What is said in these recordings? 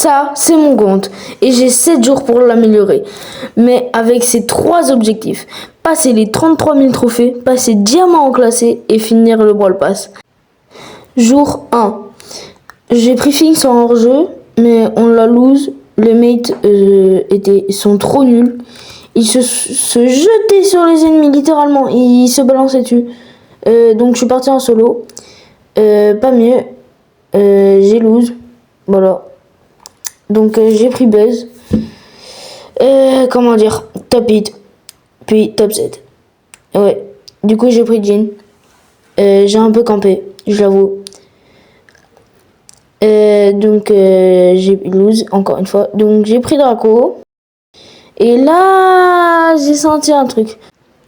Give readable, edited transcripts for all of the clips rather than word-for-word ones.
Ça, c'est mon compte. Et j'ai 7 jours pour l'améliorer. Mais avec ces 3 objectifs. Passer les 33 000 trophées, passer diamant en classé et finir le Brawl Pass. Jour 1. J'ai pris Finks en hors-jeu, mais on l'a lose. Les mates sont trop nuls. Ils se jetaient sur les ennemis, littéralement. Ils se balançaient dessus. Donc je suis parti en solo. Pas mieux. J'ai lose. Voilà. Donc j'ai pris Buzz. Comment dire, top 8. Puis top 7. Ouais. Du coup j'ai pris Jean. J'ai un peu campé, je l'avoue. Donc j'ai lose encore une fois. Donc j'ai pris Draco. Et là j'ai senti un truc.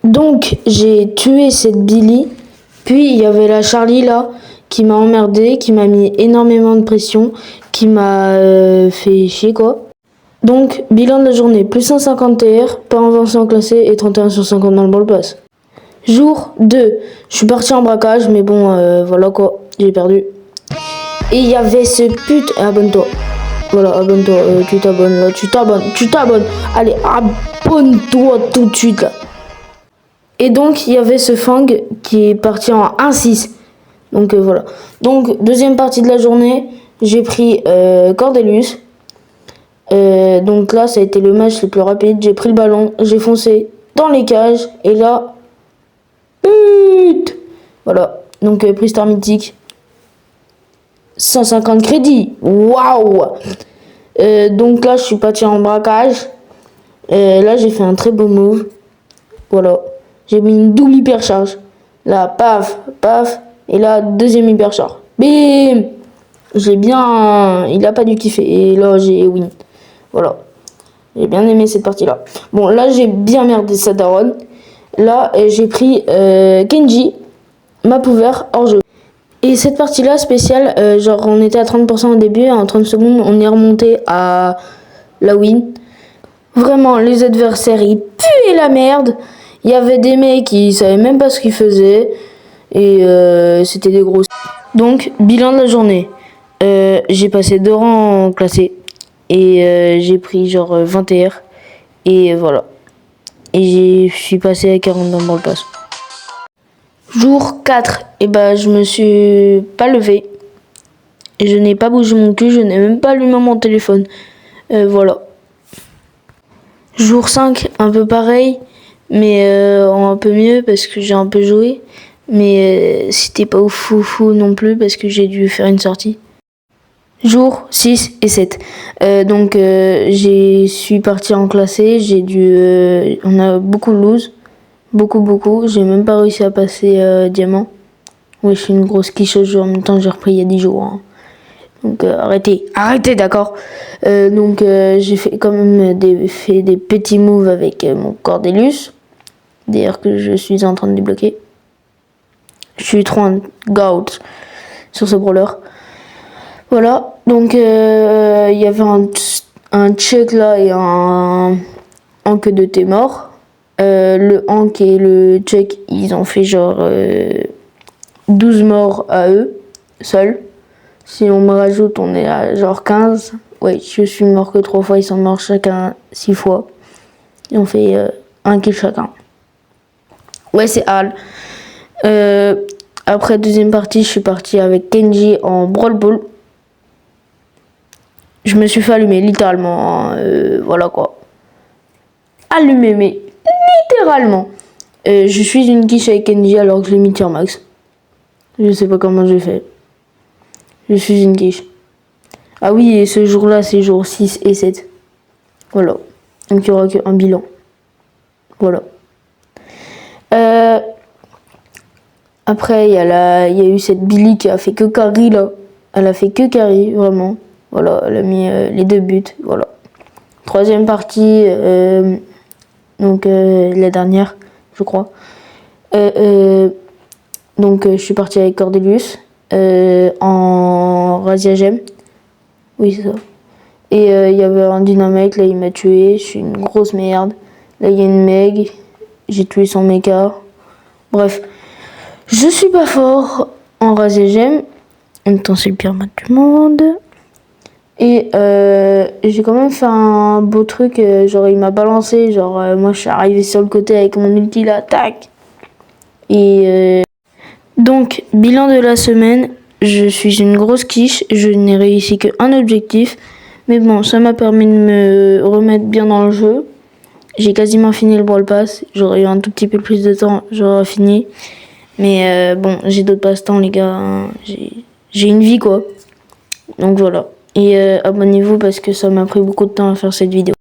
Donc j'ai tué cette Billy. Puis il y avait la Charlie là qui m'a emmerdé, qui m'a mis énormément de pression, qui m'a fait chier quoi. Donc bilan de la journée, plus 150 TR, pas invention classée et 31 sur 50 dans le Brawl Pass. Jour 2, je suis parti en braquage, mais bon voilà quoi, j'ai perdu. Et il y avait ce pute, abonne-toi. Voilà, abonne-toi, tu t'abonnes là, tu t'abonnes. Allez, abonne-toi tout de suite là. Et donc il y avait ce Fang qui est parti en 1-6. Donc voilà. Donc deuxième partie de la journée, j'ai pris Cordelius. Donc là ça a été le match le plus rapide. J'ai pris le ballon, j'ai foncé dans les cages et là, voilà. Donc prix star mythique. 150 crédits. Waouh. Donc là je suis parti en braquage. Là j'ai fait un très beau move. Voilà. J'ai mis une double hypercharge. Là, paf, paf. Et là, deuxième hypercharge. Bim. J'ai bien... Il a pas dû kiffer. Et là, j'ai win. Voilà. J'ai bien aimé cette partie-là. Bon, là, j'ai bien merdé sa daronne. Là, j'ai pris Kenji, map ouvert, hors jeu. Et cette partie-là, spéciale, genre, on était à 30% au début. En 30 secondes, on est remonté à la win. Vraiment, les adversaires, ils puaient la merde. Il y avait des mecs qui savaient même pas ce qu'ils faisaient. Et c'était des gros. Donc, bilan de la journée. J'ai passé 2 rangs classés. Et j'ai pris genre 20 TR. Et voilà. Et je suis passé à 40 dans le Brawl Pass. Jour 4. Et bah, je me suis pas levé. Et je n'ai pas bougé mon cul. Je n'ai même pas allumé mon téléphone. Voilà. Jour 5, un peu pareil. Mais un peu mieux parce que j'ai un peu joué. Mais c'était pas fou non plus parce que j'ai dû faire une sortie. Jour 6 et 7. Donc je suis parti en classé. J'ai dû... on a beaucoup de lose. Beaucoup. J'ai même pas réussi à passer diamant. Oui, je suis une grosse quicheuse. En même temps, j'ai repris il y a 10 jours. Hein. Donc arrêtez, d'accord. Donc j'ai fait quand même fait des petits moves avec mon Cordelius. D'ailleurs que je suis en train de débloquer. Je suis trop en gold sur ce brawler. Voilà, donc il y avait un check là et un Hank de thé mort. Le Hank et le check, ils ont fait genre 12 morts à eux, seuls. Si on me rajoute, on est à genre 15. Ouais, je suis mort que 3 fois, ils sont morts chacun 6 fois. Et on fait un kill chacun. Ouais, c'est Al. Après deuxième partie, je suis parti avec Kenji en Brawl Ball. Je me suis fait allumer, littéralement. Voilà quoi. Allumer, mais littéralement. Je suis une quiche avec Kenji alors que je l'ai mis tier max. Je sais pas comment j'ai fait. Je suis une quiche. Ah oui, et ce jour-là, c'est jour 6 et 7. Voilà. Donc il n'y aura qu'un bilan. Voilà. Après, il y a eu cette Billy qui a fait que carry là. Elle a fait que carry, vraiment. Voilà, elle a mis les 2 buts. Voilà. Troisième partie, donc la dernière, je crois. Donc je suis partie avec Cordelius en Razia Gem. Oui, c'est ça. Et il y avait un dynamite, là il m'a tué. Je suis une grosse merde. Là il y a une Meg. J'ai tué son mecha. Bref. Je suis pas fort en Razia Gem. En même temps, c'est le pire match du monde. Et j'ai quand même fait un beau truc, genre il m'a balancé, genre moi je suis arrivé sur le côté avec mon ulti là, tac. Et donc, bilan de la semaine, je suis une grosse quiche, je n'ai réussi qu'un objectif. Mais bon, ça m'a permis de me remettre bien dans le jeu. J'ai quasiment fini le Brawl Pass, j'aurais eu un tout petit peu plus de temps, j'aurais fini. Mais bon, j'ai d'autres passe-temps les gars, hein. J'ai une vie quoi. Donc voilà. Et abonnez-vous parce que ça m'a pris beaucoup de temps à faire cette vidéo.